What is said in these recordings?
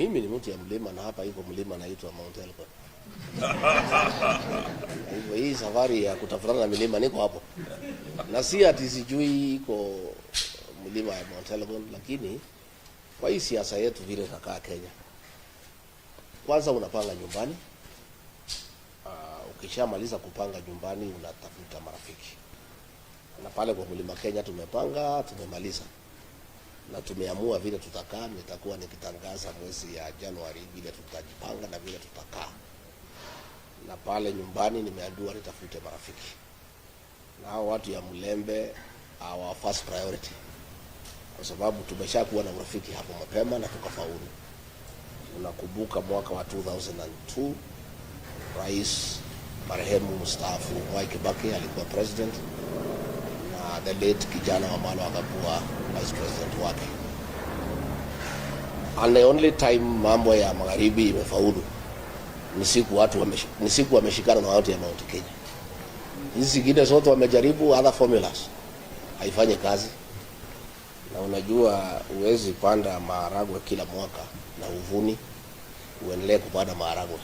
Mimi ni mtu ya mlima na hapa iko mlima inaitwa Mount Elgon. Hivyo hii safari ya kutafutana na milima niko hapo. Na si ati sijui iko mlima ya Mount Elgon, lakini kwa hii siasa yetu vile kakaa Kenya. Kwanza unapanga nyumbani. Ukishamaliza kupanga nyumbani unatafuta marafiki. Na pale kwa mlima Kenya tumepanga, tumemaliza. Na tumeamua vile tutakaa. Nitakuwa nikitangaza mwezi ya Januari vile tutajipanga na vile tutakaa. Na pale nyumbani nimeambiwa nitafute marafiki. Na hao watu ya Mlembe our first priority. Kwa sababu tumeshakuwa na urafiki hapo mapema na tukafaulu. Unakumbuka mwaka wa 2002 Rais marehemu mstaafu Mwai Kibaki alikuwa president na the late kijana wa Malo akakuwa vice president wake. And the only time mambo ya magharibi imefaulu ni siku wameshikana na watu ya Mount Kenya. Hizi zingine zote wamejaribu other formulas, haifanyi kazi. Na unajua uwezi panda maharagwe kila mwaka na uvuni uendelee kupanda maharagwe.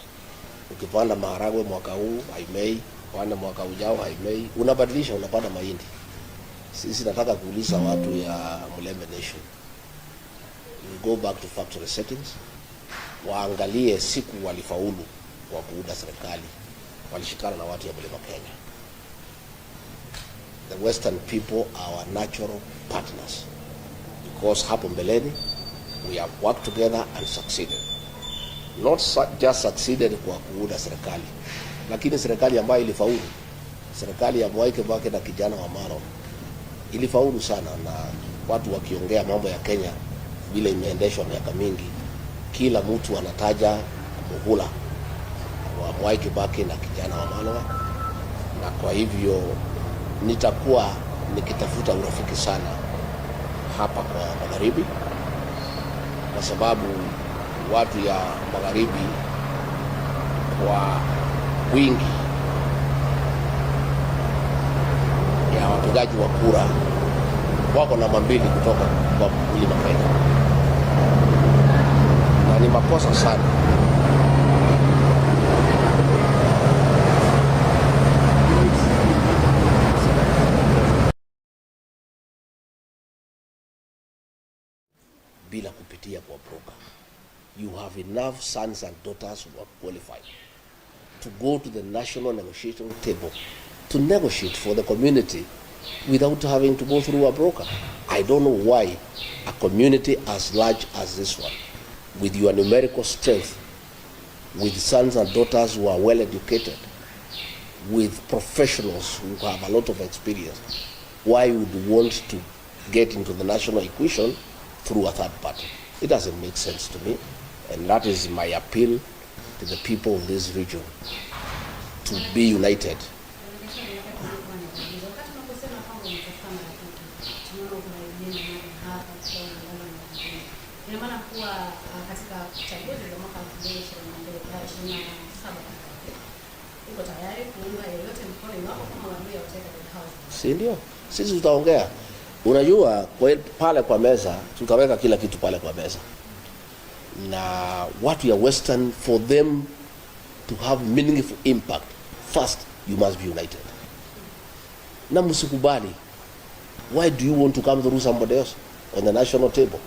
Ukipanda maharagwe mwaka huu haimei, panda mwaka ujao haimei, unabadilisha unapanda mahindi. Sisi nataka kuuliza watu ya Mlembe Nation, we go back to factory settings, waangalie siku walifaulu kwa kuunda serikali, walishikana na watu ya Mlima Kenya. The Western people are our natural partners, because hapo mbeleni we have worked together and succeeded. Not just succeeded kwa kuunda serikali, lakini serikali ambayo ilifaulu, serikali ya Mwai Kibaki na kijana wa Malo ilifaulu sana. Na watu wakiongea mambo ya Kenya vile imeendeshwa miaka mingi, kila mtu anataja muhula wa Mwai Kibaki na kijana wa Malo. Na kwa hivyo nitakuwa nikitafuta urafiki sana hapa kwa magharibi, kwa sababu watu ya magharibi kwa wingi ya wapigaji wa kura wako na mambili kutoka kwa Mlima Kenya, na ni makosa sana bila kupitia kwa broker. You have enough sons and daughters who are qualified to go to the national negotiation table to negotiate for the community without having to go through a broker. I don't know why a community as large as this one, with your numerical strength, with sons and daughters who are well educated, with professionals who have a lot of experience, why would you want to get into the national equation through a third party? It doesn't make sense to me. And that is my appeal to the people of this region, to be united. Si ndio? Sisi tutaongea. Unajua pale kwa meza tutaweka kila kitu pale kwa meza. Na watu ya Western, for them to have meaningful impact, first you must be united. Na msikubali. Why do you want to come through somebody else on the national table?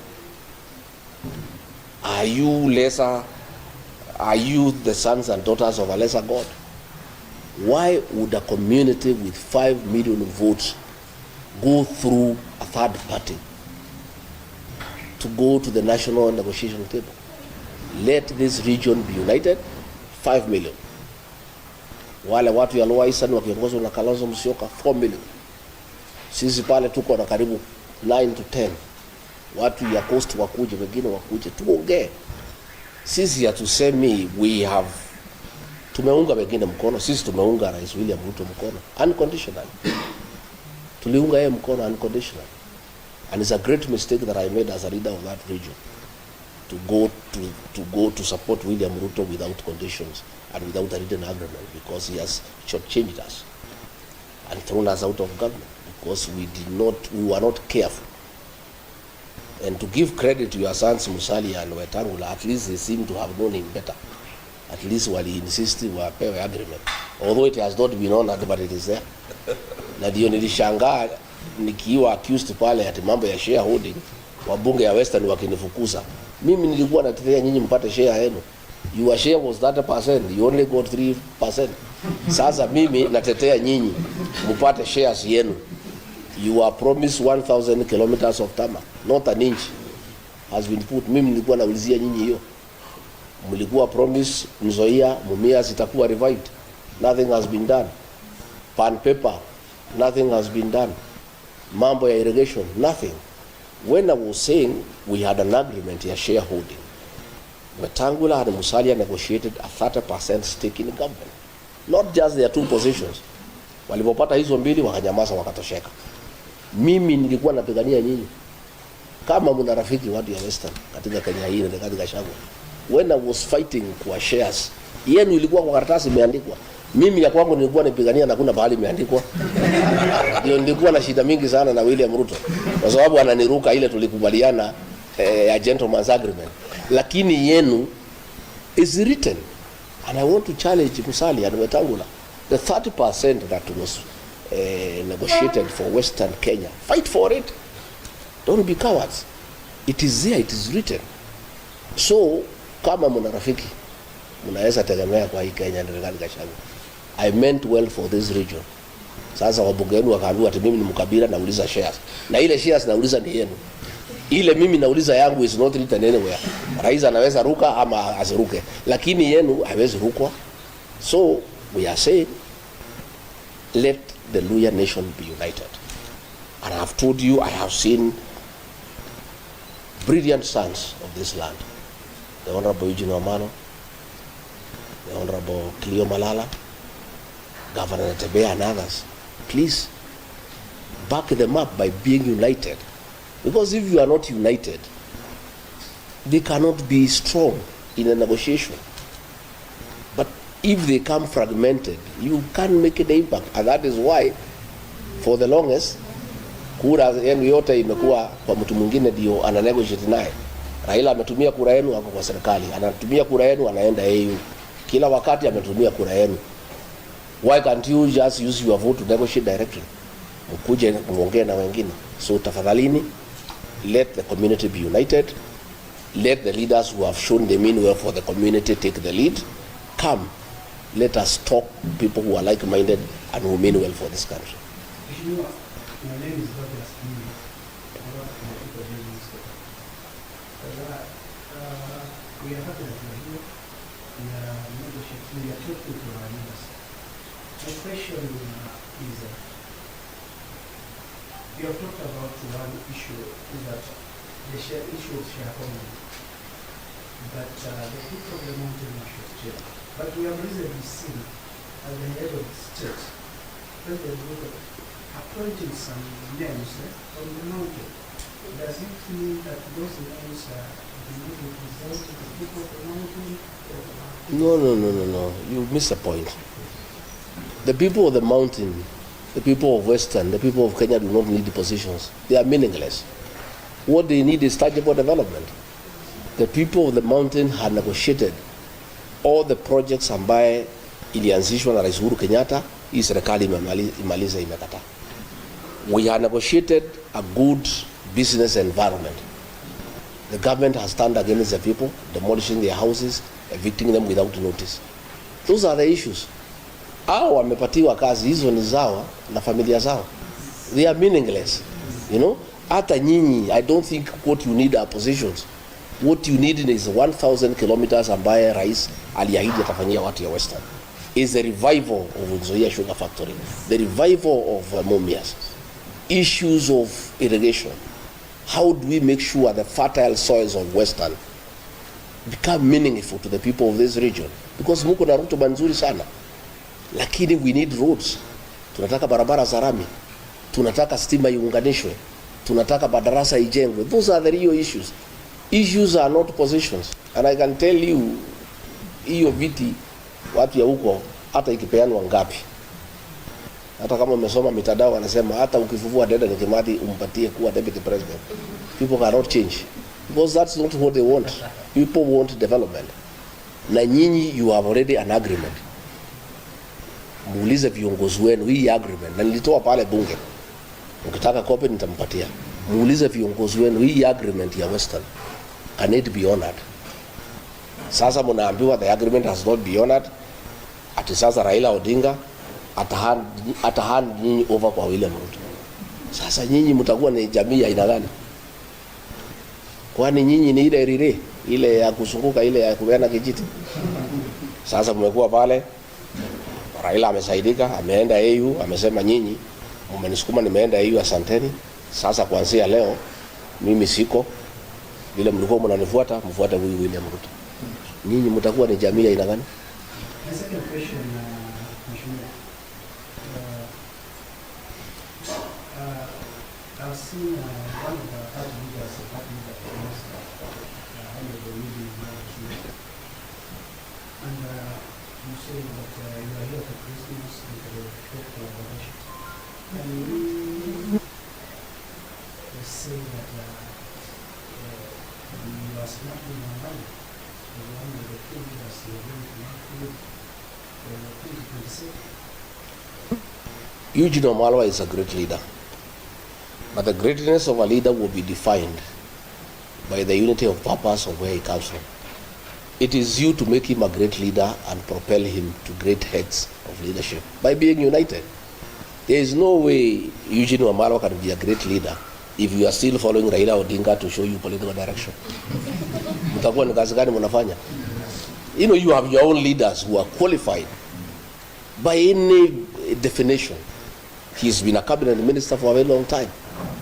Are you lesser? Are you the sons and daughters of a lesser God? Why would a community with 5 million votes go through a third party to go to the national negotiation table? Let this region be united. 5 million. Wale watu ya Lower Eastern wakiongozwa na Kalonzo Musyoka 4 million. Sisi pale tuko na karibu 9 to 10. Watu ya Coast wakuje, wengine wakuje, tuongee. Sisi hatusemi we have, tumeunga wengine mkono. Sisi tumeunga Rais William Ruto mkono unconditionally. Tuliunga yeye mkono unconditionally. And it's a great mistake that I made as a leader of that region, to go to support William Ruto without conditions and without a written agreement, because he has shortchanged us and thrown us out of government because we were not careful. And to give credit to your sons Musalia and Wetangula, at least they seem to have known him better. At least wali insist wapewe agreement, although it has not been honored, but it is there. Na ndio nilishangaa nikiwa accused pale ati mambo ya shareholding, wabunge ya Western wakinifukuza. Mimi nilikuwa natetea nyinyi mpate share yenu. Your share was 30%, you only got 3%. Sasa mimi natetea nyinyi mpate shares yenu. You are promised 1,000 kilometers of tarmac, not an inch has been put. Mimi nilikuwa naulizia nyinyi hiyo. Mlikuwa promise Nzoia, Mumias itakuwa revived. Nothing has been done. Pan paper, nothing has been done. Mambo ya irrigation, nothing. When I was saying we had an agreement ya shareholding, Wetangula and Musalia negotiated a 30% stake in the government. Not just their two positions. Walipopata hizo mbili wakanyamaza wakatosheka. Mimi nilikuwa napigania nyinyi. Kama mna rafiki watu ya Western katika Kenya hii na Rigathi Gachagua. When I was fighting for shares, yenu ilikuwa kwa karatasi imeandikwa. Mimi ya kwangu nilikuwa nipigania na kuna bahali imeandikwa. Ndio nilikuwa na shida mingi sana na William Ruto. Kwa sababu ananiruka ile tulikubaliana a gentleman's agreement. Lakini yenu is written. And I want to challenge Musalia and Wetangula. The 30% that was negotiated for Western Kenya, fight for it. Don't be cowards. It is there, it is written. So, kama muna rafiki, munaweza tegemea kwa hii Kenya na Rigathi Gachagua. I meant well for this region. Sasa wabunge wenu wakaambiwa ati mimi ni mkabila nauliza shares. Na ile shares nauliza ni yenu. Ile mimi nauliza yangu is not written anywhere. Rais anaweza ruka ama asiruke. Lakini yenu haiwezi rukwa. So, we are saying, let the Luhya nation be united. And I have told you, I have seen brilliant sons of this land. The Honorable Eugene Wamalwa, the Honorable Cleo Malala, Governor Tebea and others. Please, back them up by being united. Because if you are not united, they cannot be strong in a negotiation. But if they come fragmented, you can't make an impact. And that is why, for the longest, kura yenu yote imekuwa kwa mtu mwingine ndio ana negotiate naye. Raila ametumia kura yenu hapo kwa serikali, anatumia kura yenu anaenda AU. Kila wakati ametumia kura yenu. Why can't you just use your vote to negotiate directly? Mkuje muongee na wengine. So tafadhalini, let the community be united. Let the leaders who have shown they mean well for the community take the lead. Come, let us talk people who are like-minded and who mean well for this country. My name is Douglas. We are happy that we are here. We are negotiating. We are talking to our leaders. My question is, we have talked about one issue, is that the issue of shareholding. But the people of the mountain should change. But we have recently seen at the head of the state, President Ruto appointing some names on the mountain. Does it mean that those names are representing the people of the mountain? No. You missed the point. The people of the mountain, the people of Western, the people of Kenya do not need the positions. They are meaningless. What they need is tangible development. The people of the mountain had negotiated all the projects ambaye ilianzishwa na Rais Uhuru Kenyatta, hii serikali imaliza imekataa. We have negotiated a good business environment. The government has turned against the people, demolishing their houses, evicting them without notice. Those are the issues. Hao wamepatiwa kazi, hizo ni zao na familia zao. They are meaningless. You know, hata nyinyi, I don't think what you need are positions. What you need is 1,000 kilometers ambaye rais aliahidi atafanyia watu ya Western. Is the revival of Nzoia Sugar Factory, the revival of Mumias, issues of irrigation. How do we make sure the fertile soils of Western become meaningful to the people of this region? Because muko na rutuba nzuri sana, lakini we need roads. Tunataka barabara za rami, tunataka stima iunganishwe, tunataka madarasa ijengwe. Those are the real issues. Issues are not positions. And I can tell you, hiyo viti watu ya huko hata ikipeanwa ngapi, Hata kama umesoma mitandao wanasema hata ukifufua Dedan Kimathi umpatie kuwa deputy president. People cannot change. Because that's not what they want. People want development. Na nyinyi you have already an agreement. Muulize viongozi wenu hii agreement. Na nilitoa pale bunge. Ukitaka copy nitampatia. Muulize viongozi wenu hii agreement ya Western. Can it be honored? Sasa mnaambiwa the agreement has not been honored. Ati sasa Raila Odinga atahand nyinyi over kwa William Ruto. Sasa nyinyi mtakuwa ni jamii ya aina gani? Kwani nyinyi ni ile rire, ile ya kusunguka, ile ya kubeana kijiti? Sasa mmekuwa pale, Raila amesaidika, ameenda AU, amesema nyinyi mmenisukuma nimeenda AU, asanteni. Sasa kuanzia leo mimi siko, vile mlikuwa mnanifuata, mfuate huyu William Ruto. Nyinyi mtakuwa ni jamii ya aina gani? The second question, I've seen one of the party leaders, and you say that you are here for Christmas and for the short collaboration. And they say that you are smartly online. So one of the things that you are going to include 2026. Eugene Wamalwa is a great leader. But the greatness of a leader will be defined by the unity of purpose of where he comes from. It is you to make him a great leader and propel him to great heights of leadership by being united. There is no way Eugene Wamalwa can be a great leader if you are still following Raila Odinga to show you political direction. Mtakuwa ni kazi gani mnafanya? You know, you have your own leaders who are qualified by any definition. He's been a cabinet minister for a very long time.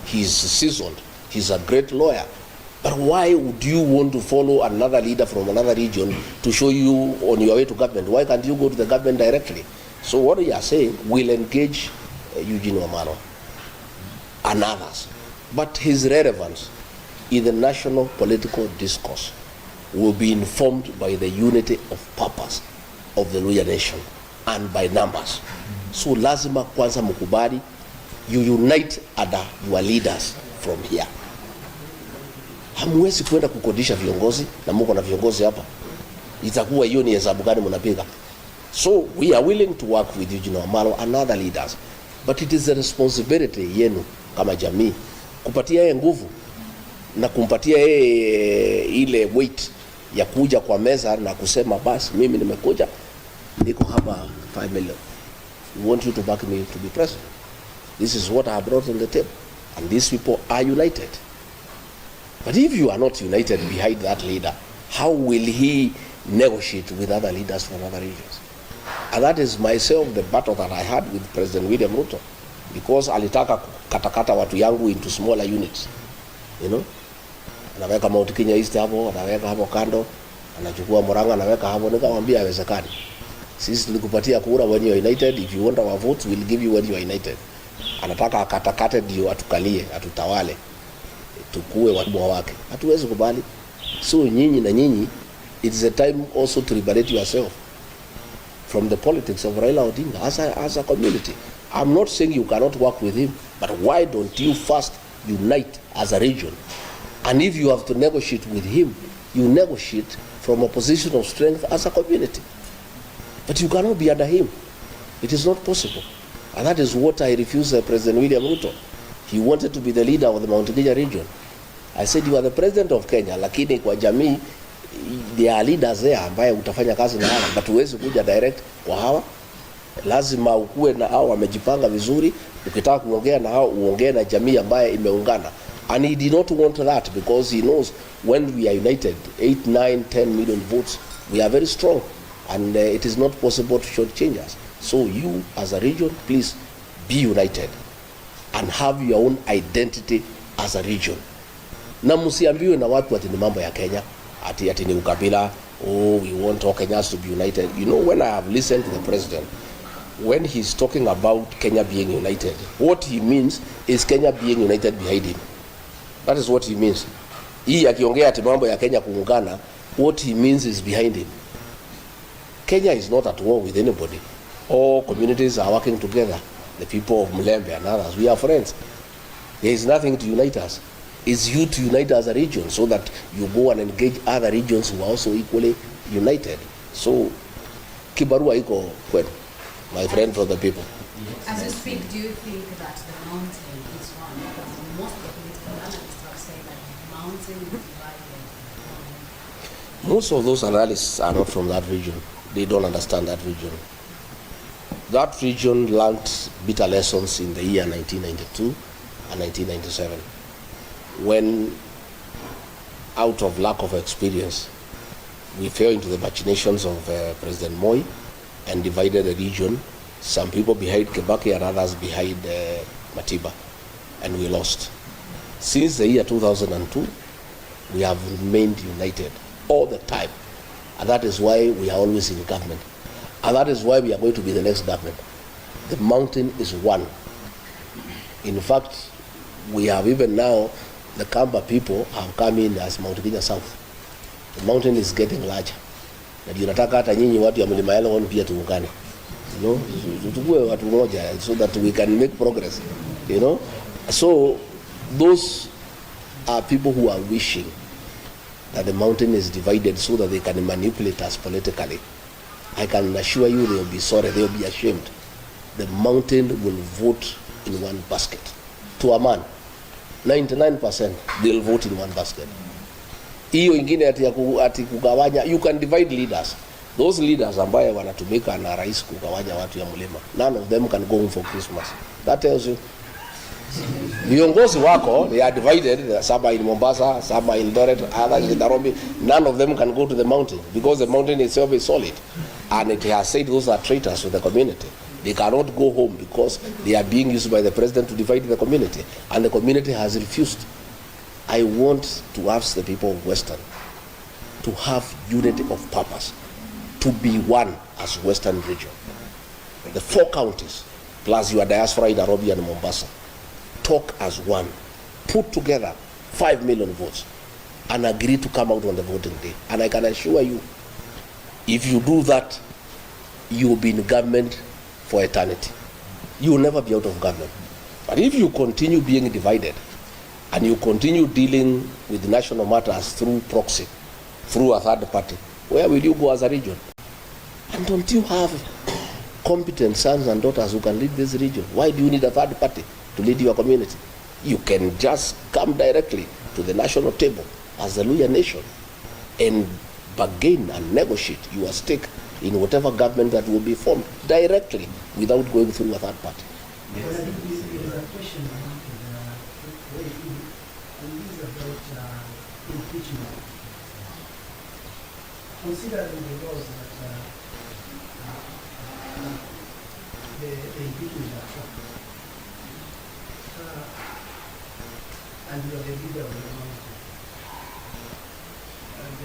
He's seasoned. He's a great lawyer. But why would you want to follow another leader from another region to show you on your way to government? Why can't you go to the government directly? So what you are saying will engage Eugene Wamalwa and others. But his relevance in the national political discourse will be informed by the unity of purpose of the Luhya nation and by numbers. So lazima kwanza mkubali, you unite under your leaders from here. Hamwezi kwenda kukodisha viongozi na mko na viongozi hapa. Itakuwa hiyo ni hesabu gani mnapiga? So we are willing to work with Eugene Wamalwa and other leaders. But it is a responsibility yenu kama jamii kupatia yeye nguvu na kumpatia yeye ile weight ya kuja kwa meza na kusema basi mimi nimekuja niko hapa 5 million. We want you to back me to be president. This is what I have brought on the table. And these people are united. But if you are not united behind that leader, how will he negotiate with other leaders from other regions? And that is myself the battle that I had with President William Ruto. Because alitaka katakata watu yangu into smaller units. You know? Anaweka Mount Kenya East hapo, anaweka hapo kando, anachukua Murang'a, anaweka hapo, nikamwambia haiwezekani. Sisi tulikupatia kura when you are united. If you want our votes, we'll give you when you are united. Anataka akatakate ndio atukalie, atutawale, tukue wakubwa wake. Hatuwezi kubali. So nyinyi na nyinyi, it is a time also to liberate yourself from the politics of Raila Odinga as a community. I'm not saying you cannot work with him, but why don't you first unite as a region? And if you have to negotiate with him, you negotiate from a position of strength as a community. But you cannot be under him. It is not possible. And that is what I refused President William Ruto. He wanted to be the leader of the Mount Kenya region. I said, you are the president of Kenya, lakini kwa jamii, there are leaders there ambaye utafanya kazi na hawa, but huwezi kuja direct kwa hawa. Lazima ukue na hao wamejipanga vizuri, ukitaka kuongea na hao uongee na jamii ambaye imeungana. And he did not want that because he knows when we are united, 8, 9, 10 million votes, we are very strong. And it is not possible to shortchange us. So you as a region, please be united and have your own identity as a region. Na msiambiwe na watu ati ni mambo ya Kenya, ati ni ukabila, oh we want all Kenyans to be united. You know, when I have listened to the president, when he's talking about Kenya being united, what he means is Kenya being united behind him. That is what he means. Hii akiongea ati mambo ya Kenya kuungana, what he means is behind him. Kenya is not at war with anybody. All communities are working together. the people of Mlembe and others, we are friends. There is nothing to unite us. It's you to unite as a region so that you go and engage other regions who are also equally united. So, kibarua iko kwenu, my friend from the people. As you speak, do you think that the mountain is one? Because most of the political analysts have said that the mountain is divided. Most of those analysts are not from that region. They don't understand that region. That region learned bitter lessons in the year 1992 and 1997, when, out of lack of experience, we fell into the machinations of President Moi and divided the region, some people behind Kibaki and others behind Matiba, and we lost. Since the year 2002, we have remained united all the time, and that is why we are always in government, and that is why we are going to be the next government. The mountain is one. In fact, we have even now, the Kamba people have come in as Mount Kenya South. The mountain is getting larger. Na ndio nataka hata nyinyi watu ya Mlima Elgon pia tuungane. You know, tukue watu moja so that we can make progress. You know? So those are people who are wishing that the mountain is divided so that they can manipulate us politically. I can assure you they will be sorry, they will be ashamed. The mountain will vote in one basket. To a man, 99% they'll vote in one basket. Hiyo ingine ati kugawanya, you can divide leaders. Those leaders ambaye wanatumika na rais kugawanya watu ya mlima, none of them can go home for Christmas. That tells you. Viongozi wako, they are divided. Some are in Mombasa, some are in Eldoret, others in Nairobi. None of them can go to the mountain because the mountain itself is solid. And it has said those are traitors to the community. They cannot go home because they are being used by the president to divide the community. And the community has refused. I want to ask the people of Western to have unity of purpose, to be one as Western region. The 4 counties, plus your diaspora in Nairobi and Mombasa, talk as one, put together 5 million votes, and agree to come out on the voting day. And I can assure you, if you do that, you will be in government for eternity. You will never be out of government. But if you continue being divided, and you continue dealing with national matters through proxy, through a third party, where will you go as a region? And don't you have competent sons and daughters who can lead this region? Why do you need a third party to lead your community? You can just come directly to the national table as the Luya nation and bargain and negotiate your stake in whatever government that will be formed directly without going through a third party. There is a question about impeachment. Considering the laws that the impeachment are true, and you are the leader of the mountain, and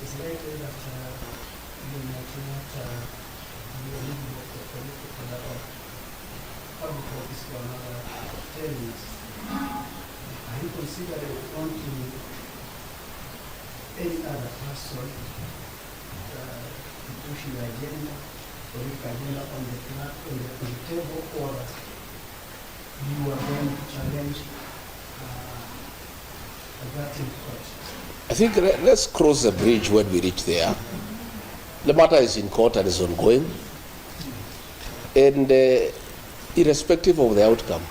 it's likely that you might not be a leader of the political or public office for another 10 years. Are you considering wanting any other person to push your agenda or your agenda on the table, or you are going to challenge that in court? I think let's cross the bridge when we reach there. The matter is in court and is ongoing. And irrespective of the outcome,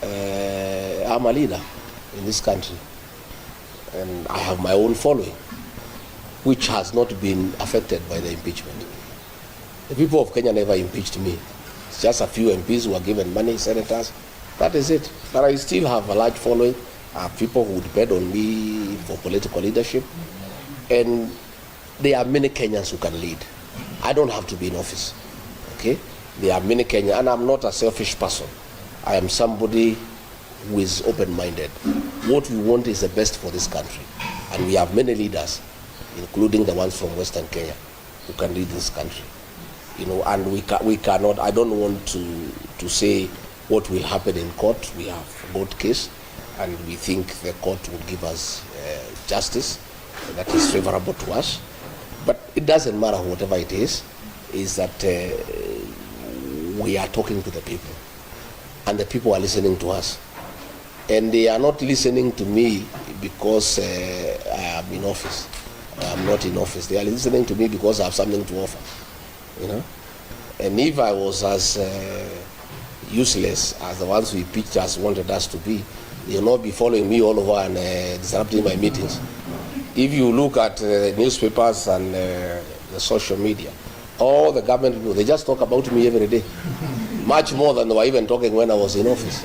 I'm a leader in this country. And I have my own following, which has not been affected by the impeachment. The people of Kenya never impeached me. It's just a few MPs who are given money, senators. That is it. But I still have a large following. I have people who depend on me for political leadership. And there are many Kenyans who can lead. I don't have to be in office. Okay? There are many Kenyans, and I'm not a selfish person. I am somebody who is open-minded. What we want is the best for this country. And we have many leaders, including the ones from Western Kenya, who can lead this country. You know, and we cannot, I don't want to say what will happen in court. We have a court case, and we think the court will give us justice that is favorable to us. But it doesn't matter whatever it is that we are talking to the people, and the people are listening to us. And they are not listening to me because I am in office. I'm not in office. They are listening to me because I have something to offer, you know. And if I was as useless as the ones we pitched us wanted us to be, they will not be following me all over and disrupting my meetings. If you look at the newspapers and the social media, all the government people, they just talk about me every day, much more than they were even talking when I was in office,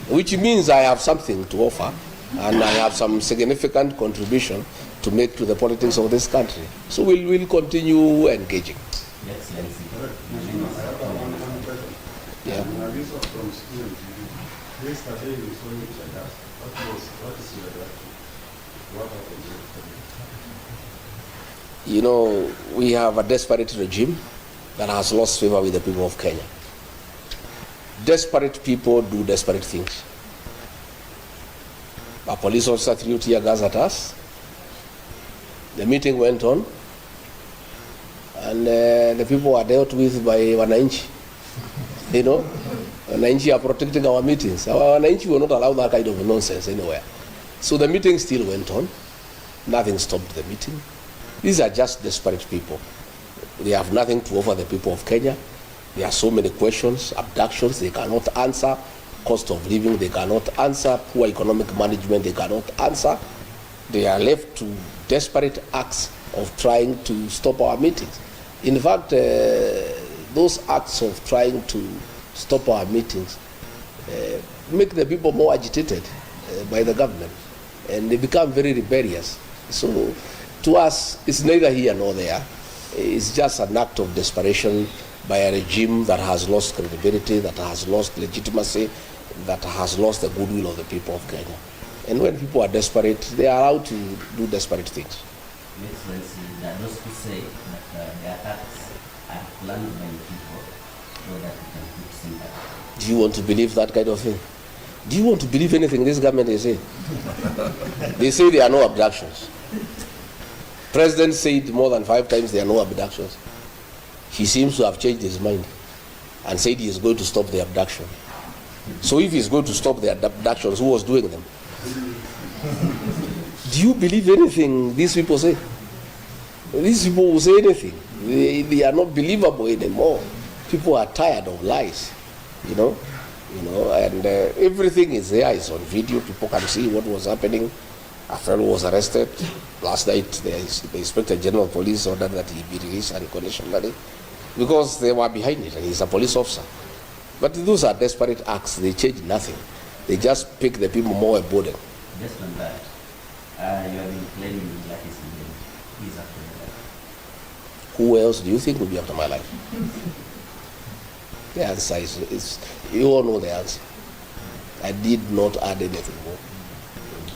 which means I have something to offer, and I have some significant contribution to make to the politics of this country. So we'll continue engaging. Yeah. You know, we have a desperate regime that has lost favor with the people of Kenya. Desperate people do desperate things. A police officer threw tear gas at us. The meeting went on, and the people were dealt with by Wananchi. You know, Wananchi are protecting our meetings. Our Wananchi will not allow that kind of nonsense anywhere. So the meeting still went on. Nothing stopped the meeting. These are just desperate people. They have nothing to offer the people of Kenya. There are so many questions, abductions they cannot answer, cost of living they cannot answer, poor economic management they cannot answer. They are left to desperate acts of trying to stop our meetings. In fact, those acts of trying to stop our meetings make the people more agitated by the government, and they become very rebellious. So to us, it's neither here nor there. It's just an act of desperation by a regime that has lost credibility, that has lost legitimacy, that has lost the goodwill of the people of Kenya. And when people are desperate, they are allowed to do desperate things. Excellency, there are those who say that the attacks are planned by the people so that we can put sympathy. Do you want to believe that kind of thing? Do you want to believe anything this government is saying? They say there are no abductions. President said more than 5 times there are no abductions. He seems to have changed his mind and said he is going to stop the abduction. So if he's going to stop the abductions, who was doing them? Do you believe anything these people say? These people will say anything. They are not believable anymore. People are tired of lies, you know, and everything is there. It's on video. People can see what was happening. A fellow was arrested last night. The Inspector General of Police ordered that he be released unconditionally because they were behind it, and he's a police officer. But those are desperate acts. They change nothing. They just pick the people more a burden. Just on that, you have been claiming that he's after your life. Who else do you think will be after my life? The answer is you all know the answer. I did not add anything more.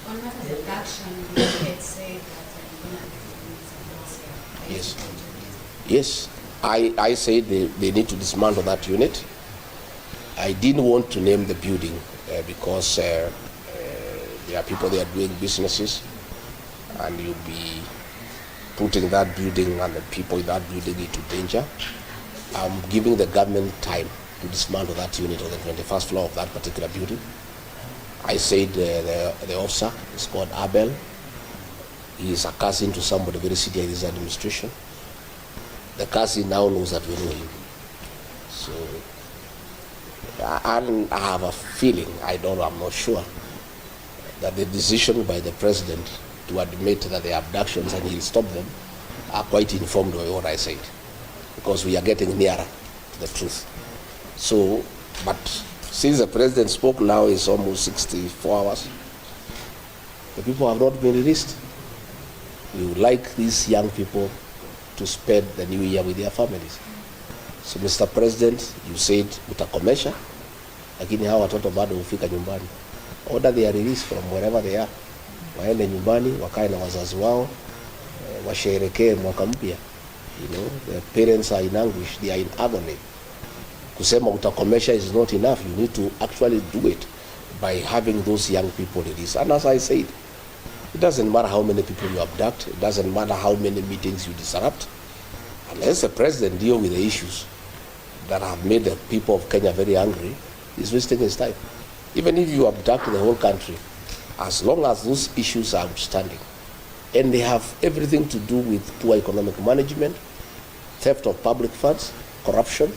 On matters of action, you had said that Yes. Yes. I said they need to dismantle that unit. I didn't want to name the building because there are people there doing businesses, and you'll be putting that building and the people in that building into danger. I'm giving the government time to dismantle that unit on the 21st floor of that particular building. I said the officer is called Abel. He is a cousin to somebody very senior in this administration. The cousin now knows that we know him. So I have a feeling, I'm not sure, that the decision by the president to admit that the abductions and he'll stop them are quite informed by what I said, because we are getting nearer to the truth. So, but since the president spoke now, it's almost 64 hours. The people have not been released. We would like these young people to spend the new year with their families. So Mr. President, you said utakomesha, lakini hawa watoto bado hufika nyumbani. Order their release from wherever they are. Waende nyumbani, wakae na wazazi wao, washerekee mwaka mpya. You know, the parents are in anguish, they are in agony. Kusema utakomesha is not enough. You need to actually do it by having those young people released. And as I said, it doesn't matter how many people you abduct, it doesn't matter how many meetings you disrupt, unless the president deals with the issues that have made the people of Kenya very angry is wasting his time. Even if you abduct the whole country, as long as those issues are outstanding, and they have everything to do with poor economic management, theft of public funds, corruption,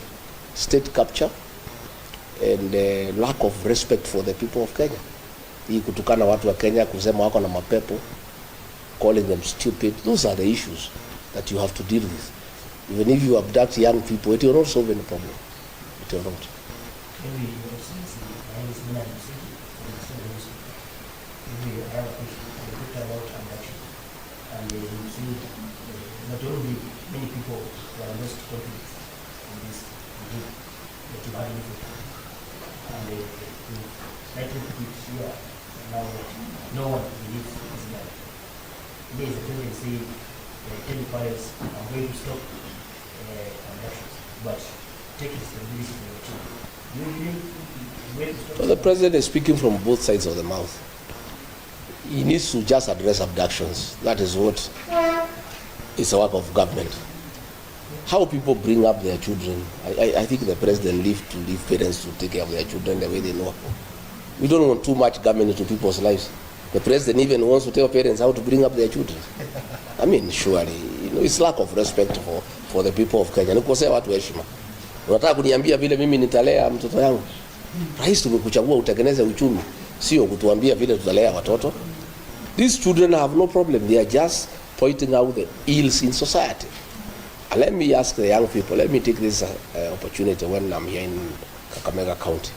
state capture, and lack of respect for the people of Kenya. Hii kutukana watu wa Kenya, kusema wako na mapepo, calling them stupid, those are the issues that you have to deal with. Even if you abduct young people, it will not solve any problem. It will not. Maybe you have seen the maybe you have a picture about abduction, and you see not only many people who are lost confidence in this group that you had before, and you likely to be here now that no one believes this guy. There is a tendency tell parents are going to stop abductions, but take responsibility for your children. You will stop. So the president is speaking from both sides of the mouth. He needs to just address abductions. That is what is the work of government. How people bring up their children, I think the president leave parents to take care of their children the way they know. We don't want too much government into people's lives. The president even wants to tell parents how to bring up their children. I mean, surely, it's lack of respect for the people of Kenya. Nikosea watu heshima. Unataka kuniambia vile mimi nitalea mtoto yangu? Rais tumekuchagua utengeneze uchumi, sio kutuambia vile tutalea watoto. These children have no problem. They are just pointing out the ills in society. And let me ask the young people, let me take this opportunity when I'm here in Kakamega County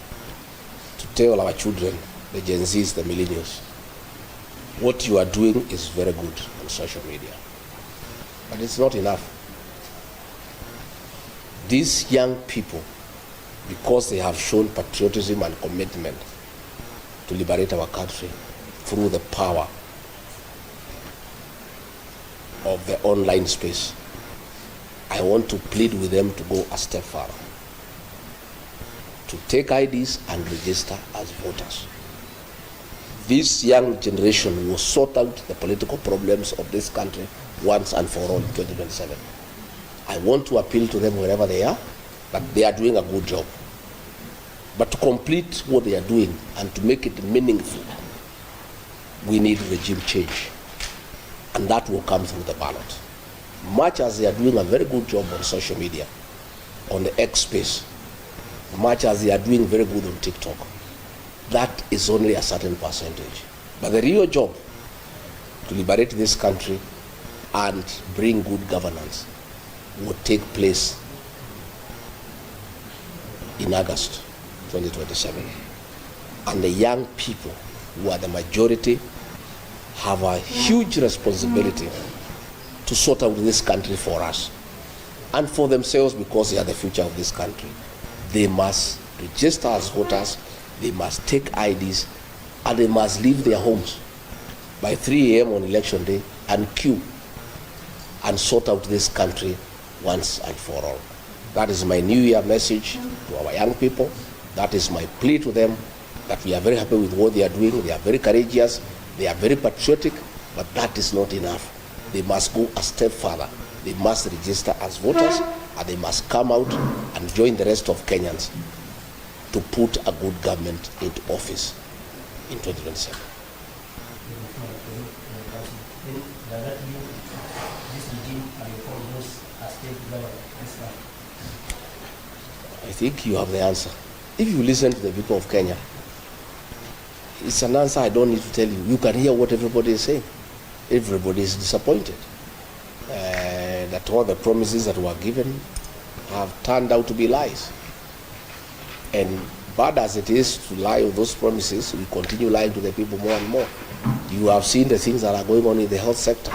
to tell our children, the Gen Zs, the millennials, what you are doing is very good on social media. But it's not enough. These young people, because they have shown patriotism and commitment to liberate our country through the power of the online space, I want to plead with them to go a step further, to take IDs and register as voters. This young generation will sort out the political problems of this country once and for all in 2027. I want to appeal to them wherever they are, that they are doing a good job. But to complete what they are doing and to make it meaningful, we need regime change. And that will come through the ballot. Much as they are doing a very good job on social media, on the X space, much as they are doing very good on TikTok, that is only a certain percentage. But the real job to liberate this country and bring good governance will take place in August 2027. And the young people, who are the majority, have a huge responsibility to sort out this country for us and for themselves, because they are the future of this country. They must register as voters, they must take IDs, and they must leave their homes by 3 a.m. on election day and queue and sort out this country once and for all. That is my New Year message to our young people. That is my plea to them, that we are very happy with what they are doing. They are very courageous, they are very patriotic, but that is not enough. They must go a step further. They must register as voters, and they must come out and join the rest of Kenyans to put a good government into office in 2027. I think you have the answer. If you listen to the people of Kenya, it's an answer I don't need to tell you. You can hear what everybody is saying. Everybody is disappointed that all the promises that were given have turned out to be lies. And bad as it is to lie on those promises, we continue lying to the people more and more. You have seen the things that are going on in the health sector.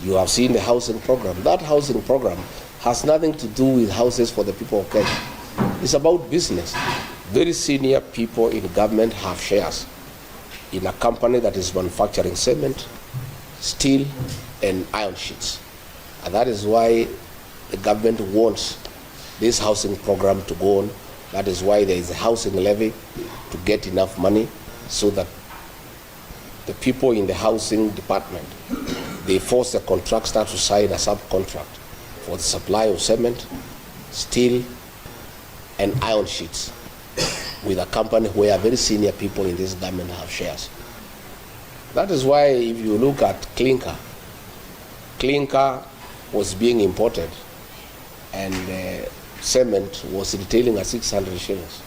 You have seen the housing program. That housing program has nothing to do with houses for the people of Kenya. It's about business. Very senior people in government have shares in a company that is manufacturing cement, steel, and iron sheets. And that is why the government wants this housing program to go on. That is why there is a housing levy to get enough money so that the people in the housing department, they force the contractor to sign a subcontract for the supply of cement, steel, and iron sheets with a company where very senior people in this government have shares. That is why if you look at clinker was being imported and cement was retailing at 600 shillings.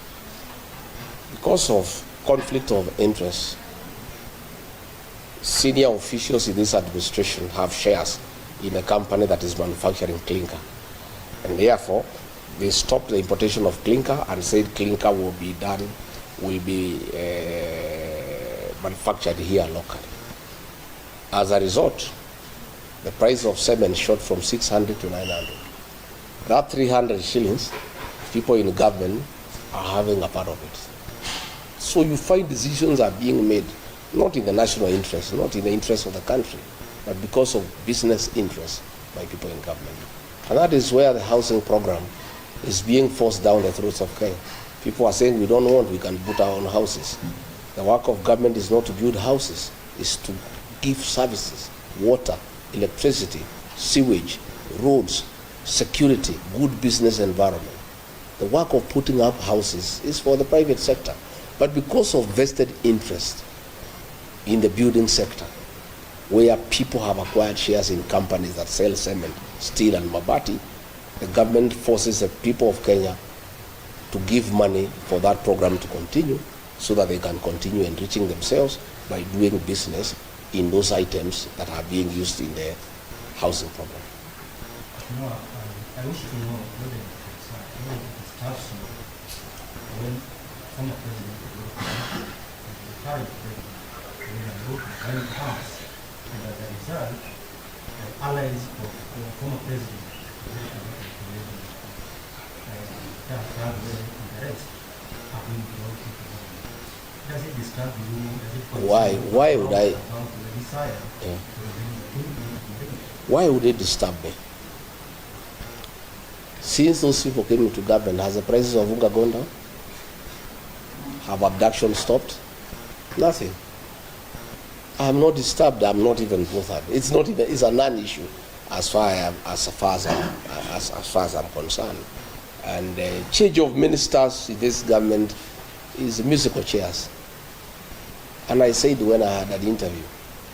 Because of conflict of interest, senior officials in this administration have shares in a company that is manufacturing clinker. And therefore, they stopped the importation of clinker and said clinker will be manufactured here locally. As a result, the price of cement shot from 600 to 900. That 300 shillings, people in government are having a part of it. So you find decisions are being made, not in the national interest, not in the interest of the country, but because of business interests by people in government. And that is where the housing program is being forced down the throats of Kenya. People are saying we don't want, we can put our own houses. The work of government is not to build houses, it's to give services, water, electricity, sewage, roads, security, good business environment. The work of putting up houses is for the private sector. But because of vested interest in the building sector, where people have acquired shares in companies that sell cement, steel and mabati, the government forces the people of Kenya to give money for that program to continue so that they can continue enriching themselves by doing business in those items that are being used in the housing program. No, I wish to know whether it starts when former president and the current president comes, and as a result, the allies of the former president and the rest have been brought into government. Does it disturb you? Why would I? Yeah. Why would it disturb me? Since those people came into government, has the prices of unga gone down? Have abductions stopped? Nothing. I'm not disturbed. I'm not even bothered. It's not even. It's a non-issue as far as I'm concerned. And change of ministers in this government is musical chairs. And I said when I had an interview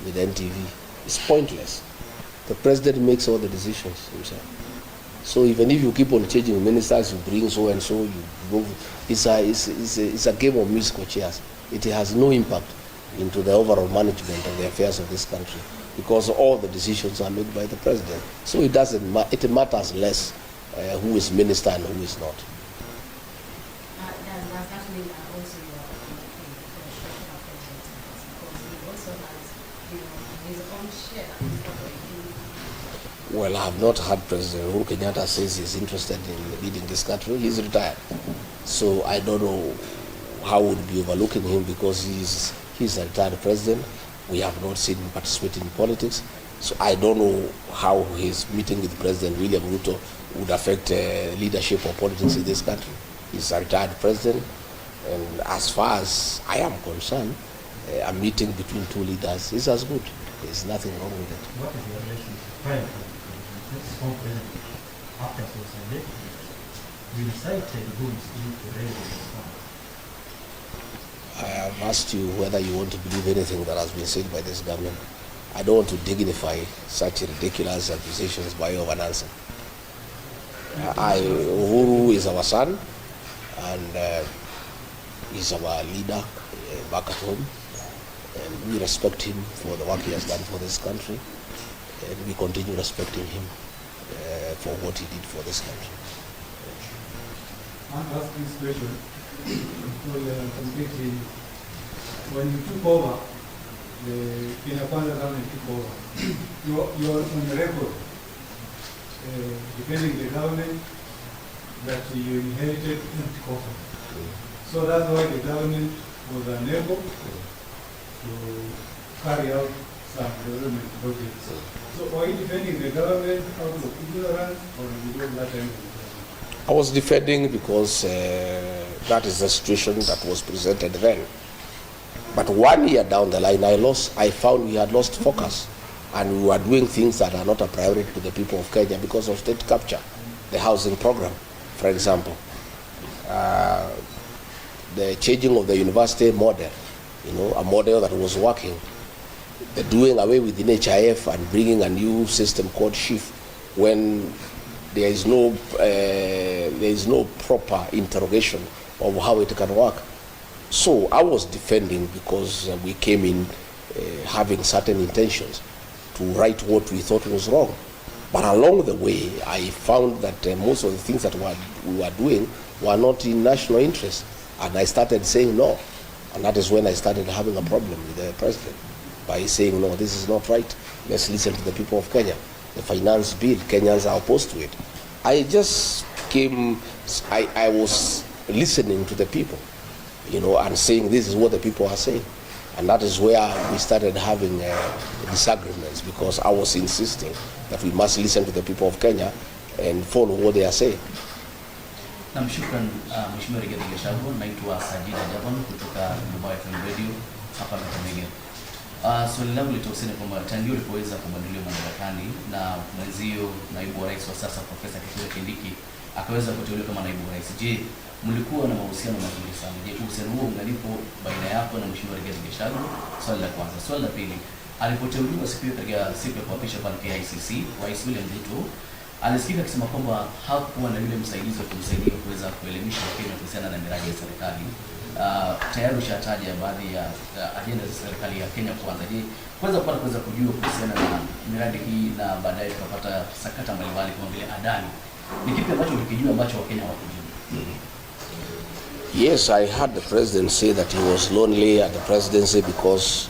with NTV, it's pointless. The president makes all the decisions himself. So even if you keep on changing ministers, you bring so and so, you move. It's a game of musical chairs. It has no impact into the overall management of the affairs of this country because all the decisions are made by the president. So it doesn't matter. It matters less who is minister and who is not. Does that mean that also you are because he also has his own share? Well, I have not heard President Uhuru Kenyatta says he's interested in leading this country. He's retired. So I don't know how would be overlooking him because he's a retired president. We have not seen him participate in politics. So I don't know how his meeting with President William Ruto would affect leadership or politics in this country. He's a retired president. And as far as I am concerned, a meeting between two leaders is as good. There's nothing wrong with it. What is the relationship? After society, we cited goods to raise the fund. I have asked you whether you want to believe anything that has been said by this government. I don't want to dignify such ridiculous accusations by way of an answer. Uhuru is our son, and he's our leader back at home, and we respect him for the work he has done for this country, and we continue respecting him for what he did for this country. I'm asking this question completely. When you took over, the Kenya Kwanza government took over, you're on the record defending the government that you inherited empty coffers. So that's why the government was unable to carry out some development projects. So are you defending the government out of ignorance or did you do that time? I was defending because that is the situation that was presented then. But 1 year down the line, I found we had lost focus, and we were doing things that are not a priority to the people of Kenya because of state capture, the housing program, for example. the changing of the university model, a model that was working, the doing away with the NHIF and bringing a new system called SHIF, when there is no proper interrogation of how it can work. So I was defending because we came in having certain intentions to right what we thought was wrong. But along the way, I found that most of the things that we were doing were not in national interest. And I started saying no. And that is when I started having a problem with the president by saying, no, this is not right. Let's listen to the people of Kenya. The finance bill, Kenyans are opposed to it. I just came, I was listening to the people, and saying this is what the people are saying. And that is where we started having disagreements, because I was insisting that we must listen to the people of Kenya and follow what they are saying. Namshukran Mheshimiwa Rigathi Gachagua, naitwa Sajida Javan kutoka Dubai FM Radio hapa Kakamega. Swali langu litahusiana kwamba tangu ulipoweza kubadilishwa madarakani na mwenzio naibu wa rais wa sasa Profesa Kithure Kindiki akaweza kuteuliwa kama naibu wa rais, je, mlikuwa na mahusiano mazuri sana? Je, uhusiano huo ungalipo baina yako na Mheshimiwa Rigathi Gachagua? Swali la kwanza. Swali la pili, alipoteuliwa katika siku ya kuapisha pale KICC, Rais William Ruto alisikika akisema kwamba hakuwa na yule msaidizi wa kumsaidia kuweza kuelimisha Wakenya kuhusiana na miradi ya serikali. Tayari ushataja baadhi ya ajenda za serikali ya Kenya Kwanza. Je, kuweza kujua kuhusiana na miradi hii na baadaye tukapata sakata mbalimbali kama vile Adani, ni kipi ambacho ulikijua ambacho Wakenya hawakujua? Yes, I heard the president say that he was lonely at the presidency because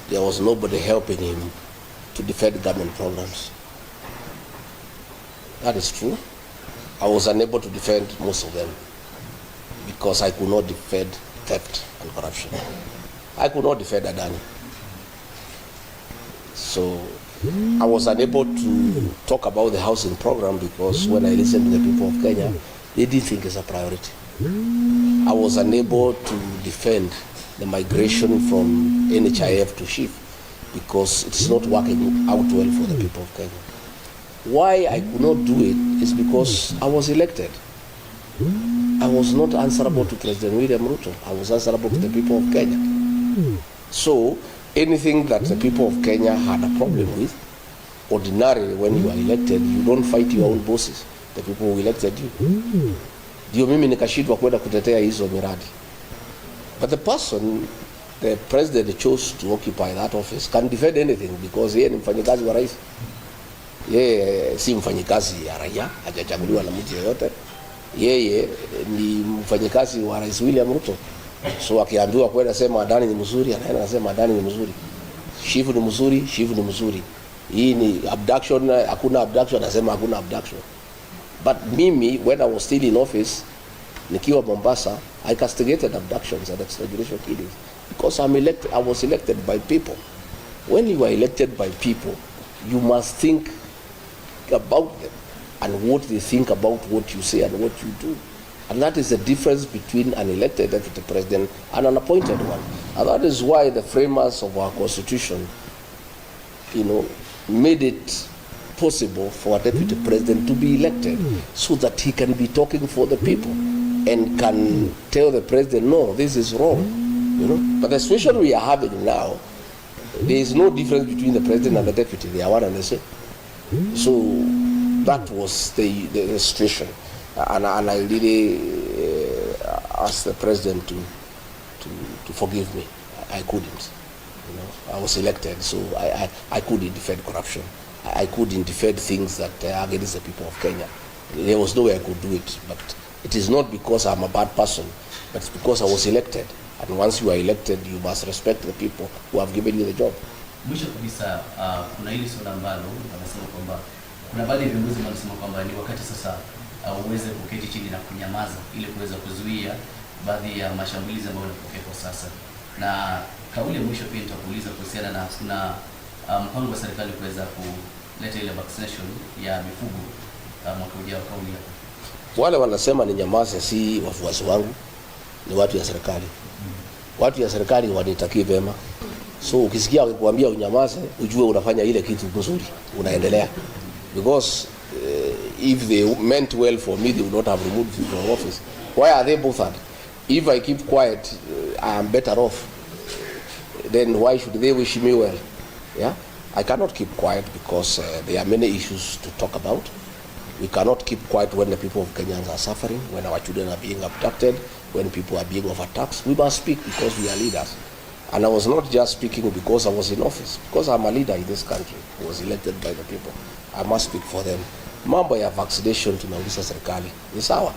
there was nobody helping him to defend government programs. That is true. I was unable to defend most of them because I could not defend theft and corruption. I could not defend Adani. So I was unable to talk about the housing program because when I listened to the people of Kenya, they didn't think it's a priority. I was unable to defend the migration from NHIF to SHIF because it's not working out well for the people of Kenya. Why I could not do it is because I was elected. I was not answerable to President William Ruto. I was answerable to the people of Kenya. So anything that the people of Kenya had a problem with, ordinarily when you are elected, you don't fight your own bosses, the people who elected you. Ndio mimi nikashindwa kwenda kutetea hizo miradi. But the person, the president chose to occupy that office can defend anything because yeye ni mfanyikazi wa rais. Yeye si mfanyikazi ya raia, hajachaguliwa na mtu yeyote. Yeye ni mfanyikazi wa Rais William Ruto. So akiambiwa kwenda sema Adani ni mzuri, anaenda anasema Adani ni mzuri. Shifu ni mzuri, Shifu ni mzuri. Hii ni abduction, hakuna abduction, anasema hakuna abduction. But mimi, when I was still in office, nikiwa Mombasa, I castigated abductions and extrajudicial killings because I was elected by people. When you are elected by people, you must think about them and what they think about what you say and what you do. And that is the difference between an elected deputy president and an appointed one. And that is why the framers of our constitution, made it possible for a deputy president to be elected so that he can be talking for the people and can tell the president, no, this is wrong. But the situation we are having now, there is no difference between the president and the deputy. They are one and the same. So that was the situation. And I really asked the president to forgive me. I couldn't. I was elected, so I couldn't defend corruption. I couldn't defend things that are against the people of Kenya. There was no way I could do it. But it is not because I'm a bad person, but it's because I was elected. And once you are elected, you must respect the people who have given you the job. Mwisho kabisa, kuna hili swala ambalo wanasema kwamba kuna baadhi ya viongozi wanasema kwamba ni wakati sasa uweze kuketi chini na kunyamaza ili kuweza kuzuia baadhi ya mashambulizi ambayo yanatokea kwa sasa. Na kauli ya mwisho pia nitakuuliza kuhusiana na kuna mpango wa serikali kuweza kuleta ile vaccination ya mifugo mwaka ujao. Kauli yako. Wale wanasema ni nyamaza si wafuasi wangu, ni watu ya serikali. Watu ya serikali wanitakie vema. So ukisikia wakikwambia unyamaze, ujue unafanya ile kitu nzuri, unaendelea. Because if they meant well for me, they would not have removed me from office. Why are they bothered? If I keep quiet, I am better off. Then why should they wish me well? Yeah, I cannot keep quiet because there are many issues to talk about. We cannot keep quiet when the people of Kenya are suffering, when our children are being abducted, when people are being overtaxed. We must speak because we are leaders. And I was not just speaking because I was in office, because I'm a leader in this country. I was elected by the people. I must speak for them. Mambo ya vaccination tunauliza serikali ni sawa,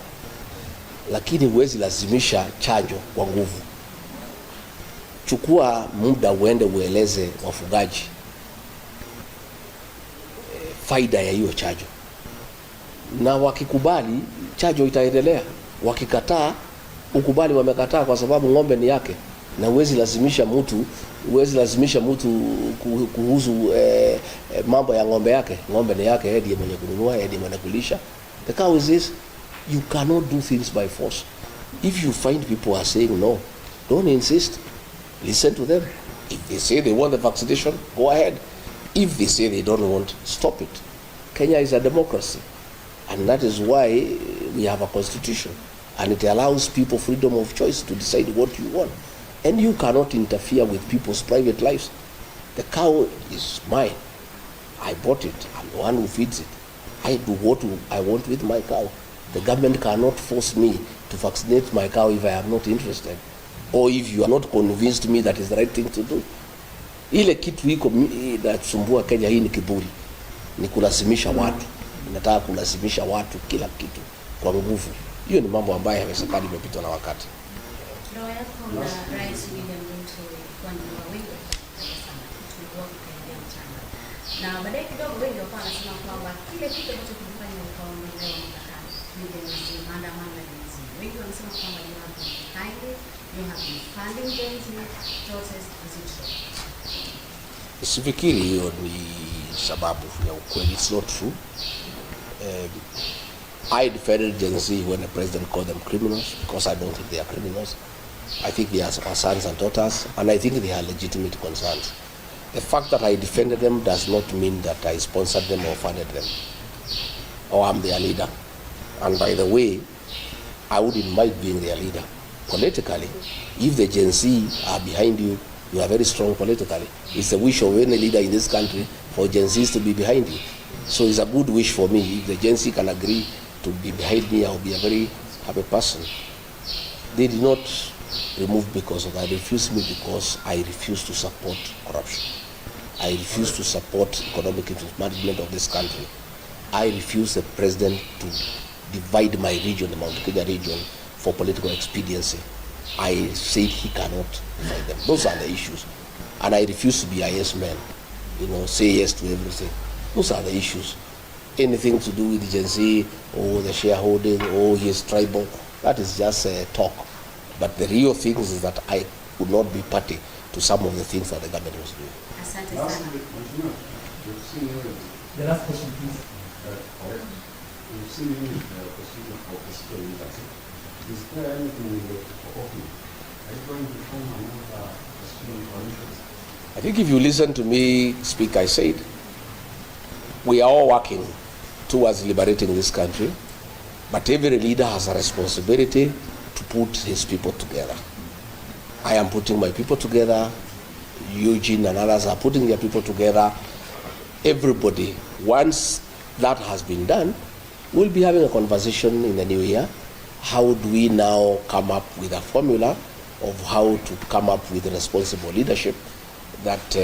lakini huwezi lazimisha chanjo kwa nguvu. Chukua muda uende ueleze wafugaji faida ya hiyo chanjo, na wakikubali chanjo itaendelea. Wakikataa, ukubali wamekataa kwa sababu ng'ombe ni yake, na huwezi lazimisha mtu kuhusu mambo ya ng'ombe yake. Ng'ombe ni yake, yeye ndiye mwenye kununua, yeye ndiye mwenye kulisha. The cow is this. You cannot do things by force. If you find people are saying no, don't insist. Listen to them. If they say they want the vaccination, go ahead. If they say they don't want, stop it. Kenya is a democracy, and that is why we have a constitution, and it allows people freedom of choice to decide what you want. And you cannot interfere with people's private lives. The cow is mine. I bought it. I'm the one who feeds it. I do what I want with my cow. The government cannot force me to vaccinate my cow if I am not interested, or if you are not convinced me that is the right thing to do. Ile kitu iko inasumbua Kenya hii ni kiburi. Ni kulazimisha watu. Inataka kulazimisha watu kila kitu kwa nguvu. Hiyo ni mambo ambayo yamesakadi imepitwa na wakati. Ndoa yako na Rais William Ruto kwa nini wengi sana tulikuwa tukiendea mchana. Na baadaye kidogo wengi wakawa wanasema kwamba kile kitu ambacho kilifanya ukaondolewa mtakani ni jenzi maandamano ya jenzi. Wengi wanasema kwamba you have been kindly, you have been funding jenzi protest visitor. Sifikiri hiyo ni sababu ya ukweli. It's not true. I defended Gen Z when the president called them criminals because I don't think they are criminals. I think they are our sons and daughters, and I think they are legitimate concerns. The fact that I defended them does not mean that I sponsored them or funded them, or I'm their leader. And by the way, I wouldn't mind being their leader politically. If the Gen Z are behind you, you are very strong politically. It's the wish of any leader in this country for Gen Zs to be behind you. So it's a good wish for me. If the Gen Z can agree to be behind me, I'll be a very happy person. They did not remove because of that. They refused me because I refuse to support corruption. I refuse to support economic mismanagement of this country. I refuse the president to divide my region, the Mount Kenya region, for political expediency. I said he cannot divide them. Those are the issues. And I refuse to be a yes man, say yes to everything. Those are the issues. Anything to do with the Gen Z or the shareholding or his tribal, that is just talk. But the real things is that I would not be party to some of the things that the government was doing. The last question, please. We've seen you in the procedure for political leadership. Is there anything you will offer? Are you going to form another Australian coalition? I think if you listen to me speak, I said, we are all working towards liberating this country, but every leader has a responsibility to put his people together. I am putting my people together. Eugene and others are putting their people together. Everybody, once that has been done, we'll be having a conversation in the new year. How do we now come up with a formula of how to come up with responsible leadership that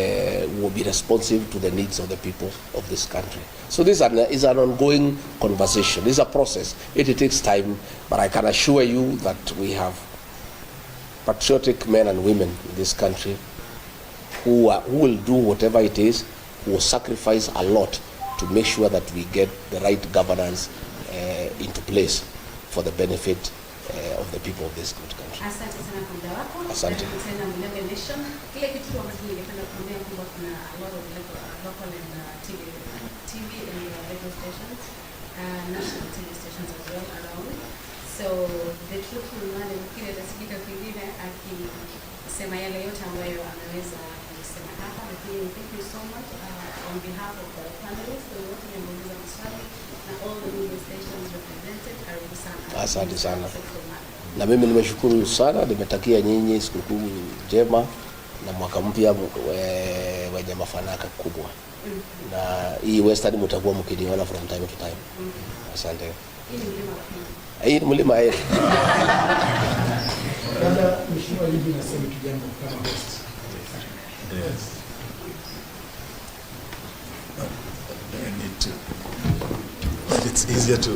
will be responsive to the needs of the people of this country. So this is an ongoing conversation. This is a process. It takes time, but I can assure you that we have patriotic men and women in this country who will do whatever it is, who will sacrifice a lot to make sure that we get the right governance into place for the benefit of the people of this good country. Asante sana kwa muda wako. Asante. Tena Mlenge Nation. Kile kitu ambacho ningependa kuambia kwamba kuna a lot of local and TV and radio stations, national TV stations as well around. So the truth will not kile tasikika kwingine akisema yale yote ambayo anaweza kusema. tunataka hapa, lakini thank you so much on behalf of the panelists wote wameuliza maswali na all the media stations represented. Karibu sana. Asante sana. Na mimi nimeshukuru sana, nimetakia nyinyi sikukuu njema na mwaka mpya wenye mafanaka kubwa. Na hii Western mtakuwa mkiniona from time to time. Asante. Hii ni mlima yetu. Labda mheshimiwa hivi nasema kijambo kama host. Yes. I need to. It's easier to.